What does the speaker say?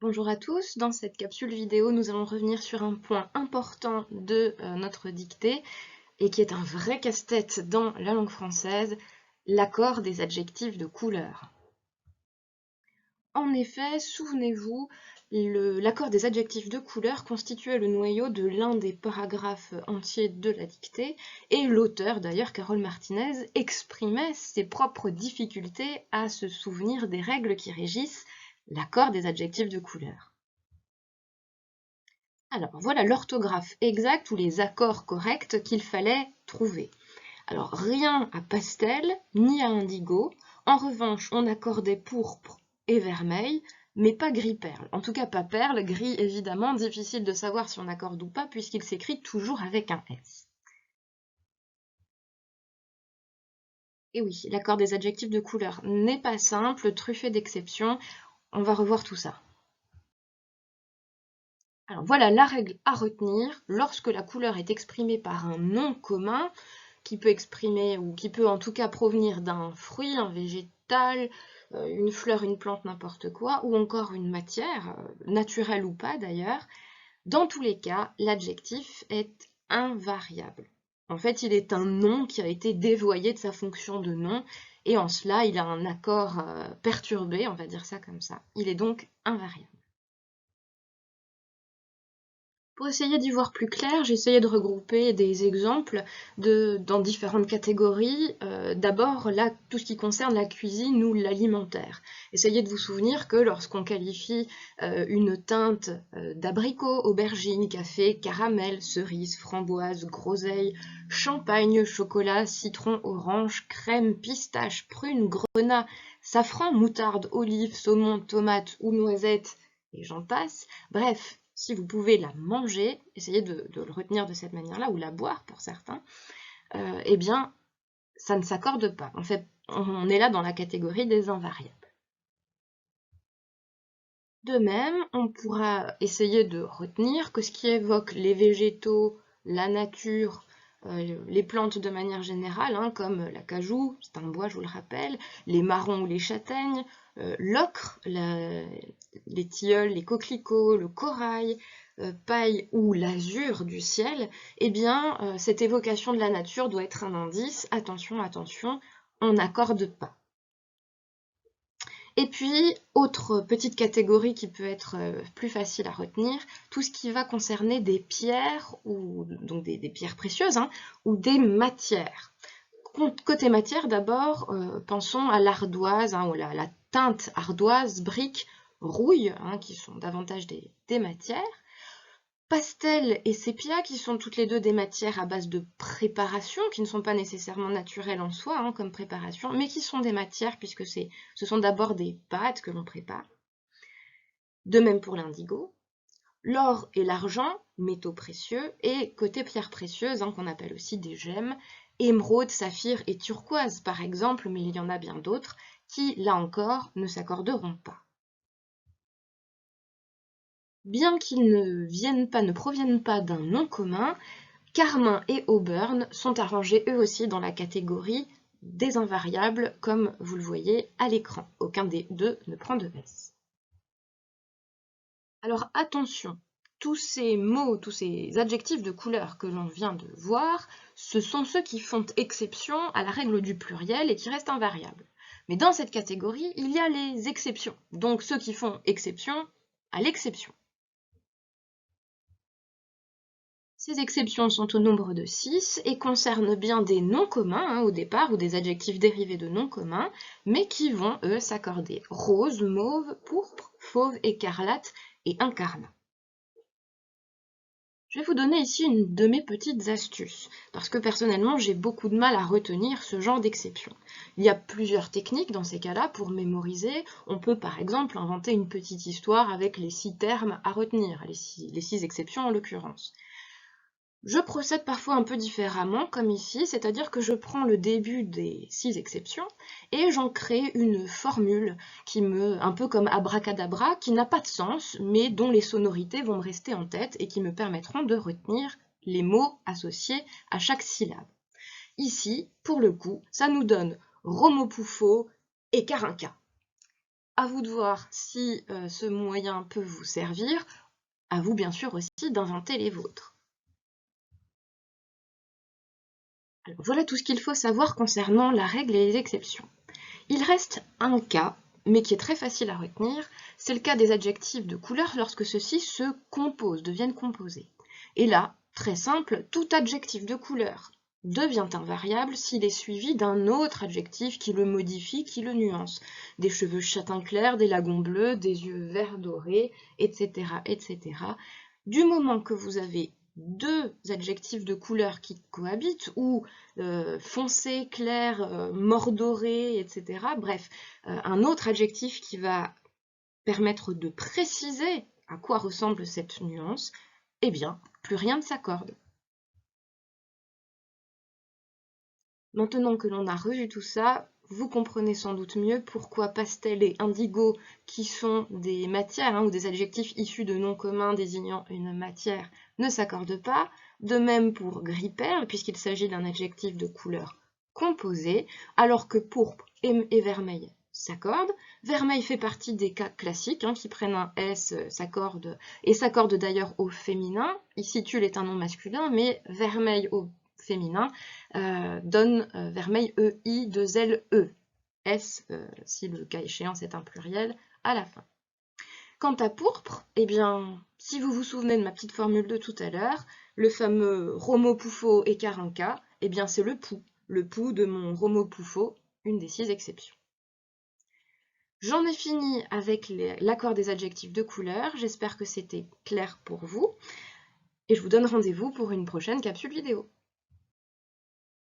Bonjour à tous, dans cette capsule vidéo, nous allons revenir sur un point important de notre dictée et qui est un vrai casse-tête dans la langue française, l'accord des adjectifs de couleur. En effet, souvenez-vous, l'accord des adjectifs de couleur constituait le noyau de l'un des paragraphes entiers de la dictée et l'auteur, d'ailleurs Carole Martinez, exprimait ses propres difficultés à se souvenir des règles qui régissent l'accord des adjectifs de couleur. Alors, voilà l'orthographe exacte ou les accords corrects qu'il fallait trouver. Alors, rien à pastel, ni à indigo. En revanche, on accordait pourpre et vermeil, mais pas gris-perle. En tout cas, pas perle, gris évidemment, difficile de savoir si on accorde ou pas, puisqu'il s'écrit toujours avec un S. Et oui, l'accord des adjectifs de couleur n'est pas simple, truffé d'exceptions. On va revoir tout ça. Alors voilà la règle à retenir. Lorsque la couleur est exprimée par un nom commun, qui peut exprimer, ou qui peut en tout cas provenir d'un fruit, un végétal, une fleur, une plante, n'importe quoi, ou encore une matière, naturelle ou pas d'ailleurs, dans tous les cas, l'adjectif est invariable. En fait, il est un nom qui a été dévoyé de sa fonction de nom, et en cela, il a un accord perturbé, on va dire ça comme ça. Il est donc invariable. Pour essayer d'y voir plus clair, j'ai essayé de regrouper des exemples dans différentes catégories. D'abord, là, tout ce qui concerne la cuisine ou l'alimentaire. Essayez de vous souvenir que lorsqu'on qualifie une teinte d'abricot, aubergine, café, caramel, cerise, framboise, groseille, champagne, chocolat, citron, orange, crème, pistache, prune, grenat, safran, moutarde, olive, saumon, tomate ou noisette, et j'en passe. Bref, si vous pouvez la manger, essayez de le retenir de cette manière-là, ou la boire pour certains, eh bien, ça ne s'accorde pas. En fait, on est là dans la catégorie des invariables. De même, on pourra essayer de retenir que ce qui évoque les végétaux, la nature, les plantes de manière générale, hein, comme l'acajou, c'est un bois, je vous le rappelle, les marrons ou les châtaignes, l'ocre, les tilleuls, les coquelicots, le corail, paille ou l'azur du ciel, eh bien, cette évocation de la nature doit être un indice. Attention, attention, on n'accorde pas. Et puis, autre petite catégorie qui peut être plus facile à retenir, tout ce qui va concerner des pierres, ou donc des pierres précieuses, hein, ou des matières. Côté matière, d'abord, pensons à l'ardoise, hein, ou la teinte ardoise, brique, rouille, hein, qui sont davantage des matières. Pastel et sépia, qui sont toutes les deux des matières à base de préparation, qui ne sont pas nécessairement naturelles en soi, hein, comme préparation, mais qui sont des matières puisque ce sont d'abord des pâtes que l'on prépare. De même pour l'indigo. L'or et l'argent, métaux précieux, et côté pierres précieuses, hein, qu'on appelle aussi des gemmes, émeraude, saphir et turquoise par exemple, mais il y en a bien d'autres, qui, là encore, ne s'accorderont pas. Bien qu'ils ne proviennent pas d'un nom commun, Carmin et Auburn sont arrangés eux aussi dans la catégorie des invariables, comme vous le voyez à l'écran. Aucun des deux ne prend de S. Alors attention, tous ces mots, tous ces adjectifs de couleur que l'on vient de voir, ce sont ceux qui font exception à la règle du pluriel et qui restent invariables. Mais dans cette catégorie, il y a les exceptions, donc ceux qui font exception à l'exception. Ces exceptions sont au nombre de 6 et concernent bien des noms communs, hein, au départ, ou des adjectifs dérivés de noms communs, mais qui vont, eux, s'accorder rose, mauve, pourpre, fauve, écarlate et incarnat. Je vais vous donner ici une de mes petites astuces, parce que personnellement, j'ai beaucoup de mal à retenir ce genre d'exception. Il y a plusieurs techniques dans ces cas-là pour mémoriser. On peut par exemple inventer une petite histoire avec les 6 termes à retenir, les 6 exceptions en l'occurrence. Je procède parfois un peu différemment, comme ici, c'est-à-dire que je prends le début des 6 exceptions et j'en crée une formule un peu comme abracadabra, qui n'a pas de sens, mais dont les sonorités vont me rester en tête et qui me permettront de retenir les mots associés à chaque syllabe. Ici, pour le coup, ça nous donne Romopoufo et Carinca. À vous de voir si ce moyen peut vous servir. À vous, bien sûr, aussi d'inventer les vôtres. Alors, voilà tout ce qu'il faut savoir concernant la règle et les exceptions. Il reste un cas, mais qui est très facile à retenir, c'est le cas des adjectifs de couleur lorsque ceux-ci se composent, deviennent composés. Et là, très simple, tout adjectif de couleur devient invariable s'il est suivi d'un autre adjectif qui le modifie, qui le nuance. Des cheveux châtain clair, des lagons bleus, des yeux vert dorés, etc., etc. Du moment que vous avez deux adjectifs de couleur qui cohabitent, ou foncé, clair, mordoré, etc. Bref, un autre adjectif qui va permettre de préciser à quoi ressemble cette nuance, eh bien, plus rien ne s'accorde. Maintenant que l'on a revu tout ça, vous comprenez sans doute mieux pourquoi pastel et indigo, qui sont des matières ou des adjectifs issus de noms communs désignant une matière, ne s'accordent pas. De même pour gris perle, puisqu'il s'agit d'un adjectif de couleur composée, alors que pourpre et vermeil s'accordent. Vermeil fait partie des cas classiques qui prennent un S, s'accordent, et s'accordent d'ailleurs au féminin. Ici, tulle est un nom masculin, mais vermeil au féminin donne vermeil EI 2LE, S si le cas échéant c'est un pluriel à la fin. Quant à pourpre, eh bien, si vous vous souvenez de ma petite formule de tout à l'heure, le fameux Romo Puffo et Carinca, eh bien c'est le pouls de mon Romo Puffo, une des 6 exceptions. J'en ai fini avec l'accord des adjectifs de couleur, j'espère que c'était clair pour vous, et je vous donne rendez-vous pour une prochaine capsule vidéo.